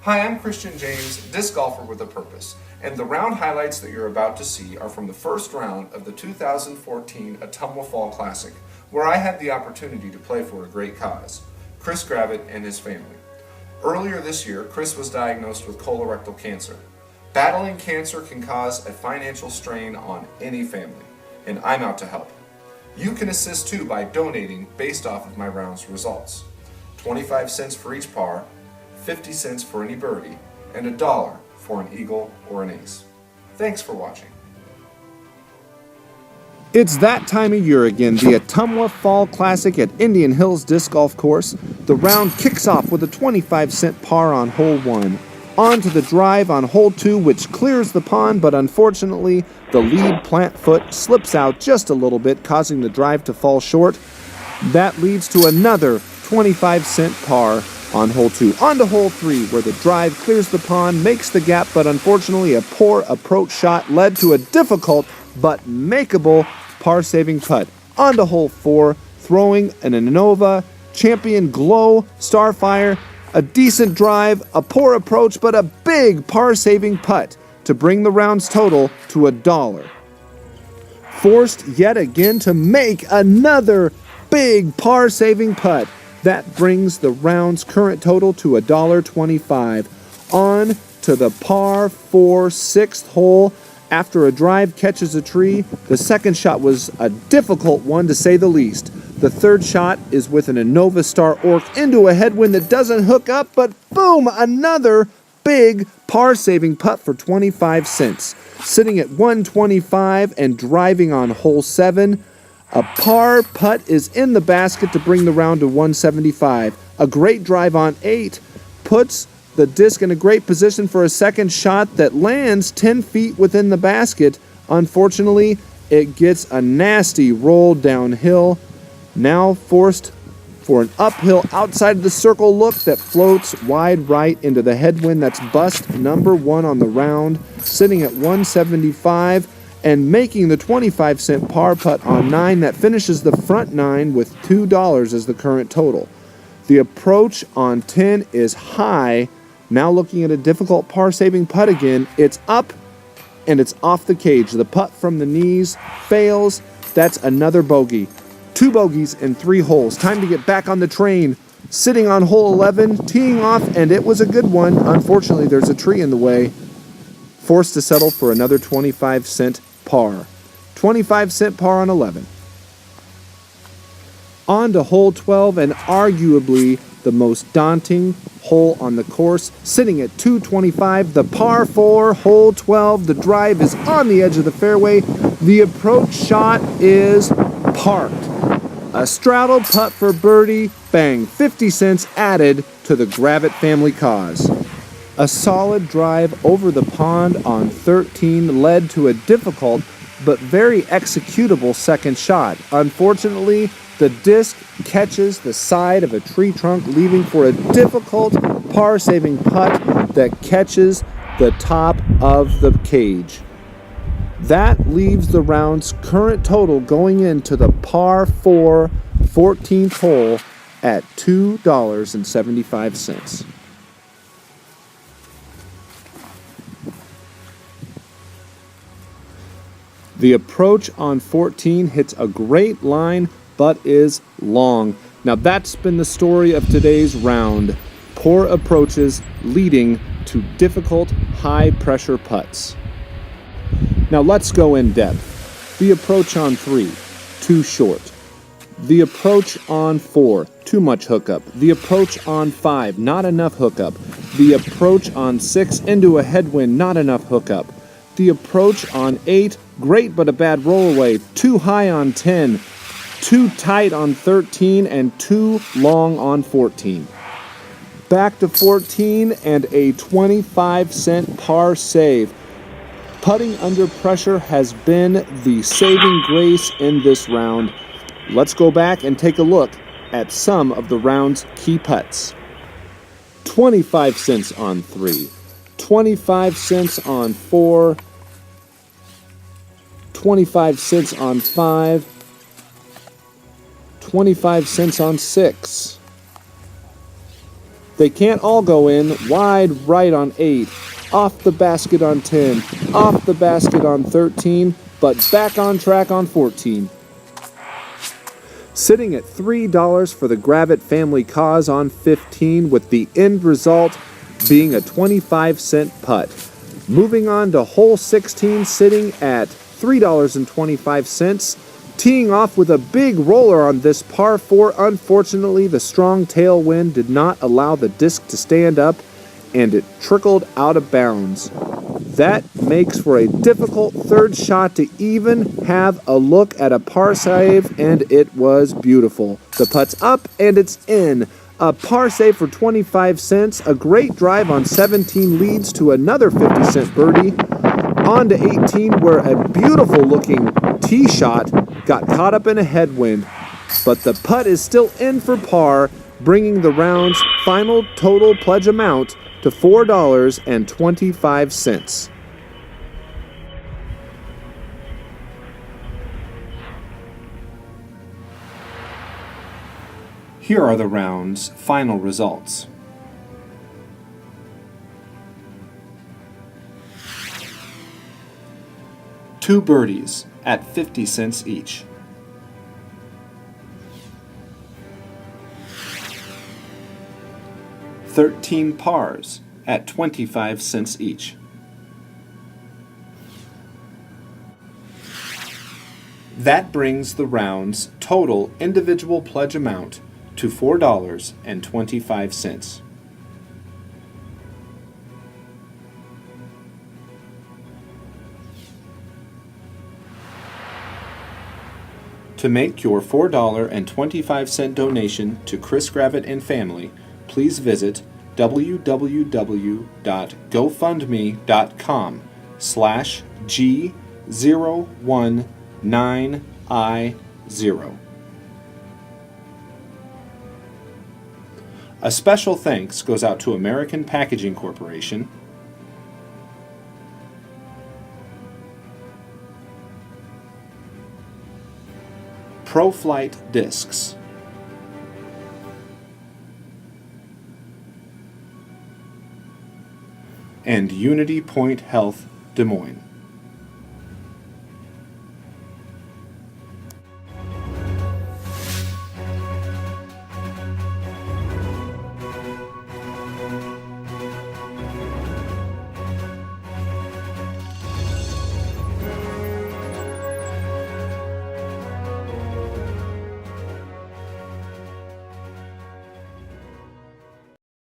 Hi, I'm Christian James, disc golfer with a purpose, and the round highlights that you're about to see are from the first round of the 2014 Ottumwa Fall Classic, where I had the opportunity to play for a great cause, Chris Gravett and his family. Earlier this year, Chris was diagnosed with colorectal cancer. Battling cancer can cause a financial strain on any family, and I'm out to help. You can assist too by donating based off of my round's results. 25 cents for each par, 50 cents for any birdie, and $1 for an eagle or an ace. Thanks for watching. It's that time of year again, the Ottumwa Fall Classic at Indian Hills Disc Golf Course. The round kicks off with a 25-cent par on hole 1. On to the drive on hole 2, which clears the pond, but unfortunately, the lead plant foot slips out just a little bit, causing the drive to fall short. That leads to another 25-cent par on hole 2. On to hole 3, where the drive clears the pond, makes the gap, but unfortunately a poor approach shot led to a difficult but makeable par-saving putt. On to hole 4, throwing an Innova Champion Glow Starfire, a decent drive, a poor approach, but a big par-saving putt to bring the round's total to $1. Forced yet again to make another big par-saving putt. That brings the round's current total to $1.25. On to the par 4 6th hole. After a drive catches a tree, the second shot was a difficult one to say the least. The third shot is with an Innova Star Orc into a headwind that doesn't hook up, but boom, another big par-saving putt for 25 cents. Sitting at 125 and driving on hole 7, a par putt is in the basket to bring the round to 175. A great drive on 8 puts the disc in a great position for a second shot that lands 10 feet within the basket. Unfortunately, it gets a nasty roll downhill. Now forced for an uphill outside of the circle look that floats wide right into the headwind. That's bust number 1 on the round, sitting at 175 and making the 25-cent par putt on 9 that finishes the front 9 with $2 as the current total. The approach on 10 is high. Now looking at a difficult par-saving putt again. It's up and it's off the cage. The putt from the knees fails. That's another bogey. 2 bogeys in 3 holes. Time to get back on the train. Sitting on hole 11, teeing off, and it was a good one. Unfortunately, there's a tree in the way. Forced to settle for another 25-cent par. 25-cent par on 11. On to hole 12, and arguably the most daunting hole on the course. Sitting at 225, the par 4, hole 12. The drive is on the edge of the fairway. The approach shot is parked. A straddle putt for birdie. Bang, 50 cents added to the Gravett family cause. A solid drive over the pond on 13 led to a difficult but very executable second shot. Unfortunately, the disc catches the side of a tree trunk, leaving for a difficult par-saving putt that catches the top of the cage. That leaves the round's current total going into the par 4 14th hole at $2.75. The approach on 14 hits a great line, but is long. Now that's been the story of today's round. Poor approaches leading to difficult, high-pressure putts. Now let's go in depth. The approach on 3, too short. The approach on 4, too much hookup. The approach on 5, not enough hookup. The approach on 6, into a headwind, not enough hookup. The approach on 8, great but a bad rollaway. Too high on 10, too tight on 13, and too long on 14. Back to 14 and a 25-cent par save. Putting under pressure has been the saving grace in this round. Let's go back and take a look at some of the round's key putts. 25 cents on 3, 25 cents on 4, 25 cents on 5, 25 cents on 6, They can't all go in. Wide right on 8. Off the basket on 10. Off the basket on 13. But back on track on 14. Sitting at $3 for the Gravett family cause on 15, with the end result being a 25-cent putt. Moving on to hole 16, sitting at $3.25. Teeing off with a big roller on this par 4. Unfortunately, the strong tailwind did not allow the disc to stand up, and it trickled out of bounds. That makes for a difficult third shot to even have a look at a par save, and it was beautiful. The putt's up, and it's in. A par save for 25 cents. A great drive on 17 leads to another 50-cent birdie. On to 18, where a beautiful-looking tee shot got caught up in a headwind. But the putt is still in for par, bringing the round's final total pledge amount to $4.25. Here are the round's final results. Two birdies at 50 cents each. 13 pars at 25 cents each. That brings the round's total individual pledge amount to $4.25. To make your $4.25 donation to Chris Gravett and family, please visit www.gofundme.com/G019I0. A special thanks goes out to American Packaging Corporation, ProFlight Discs, and Unity Point Health Des Moines.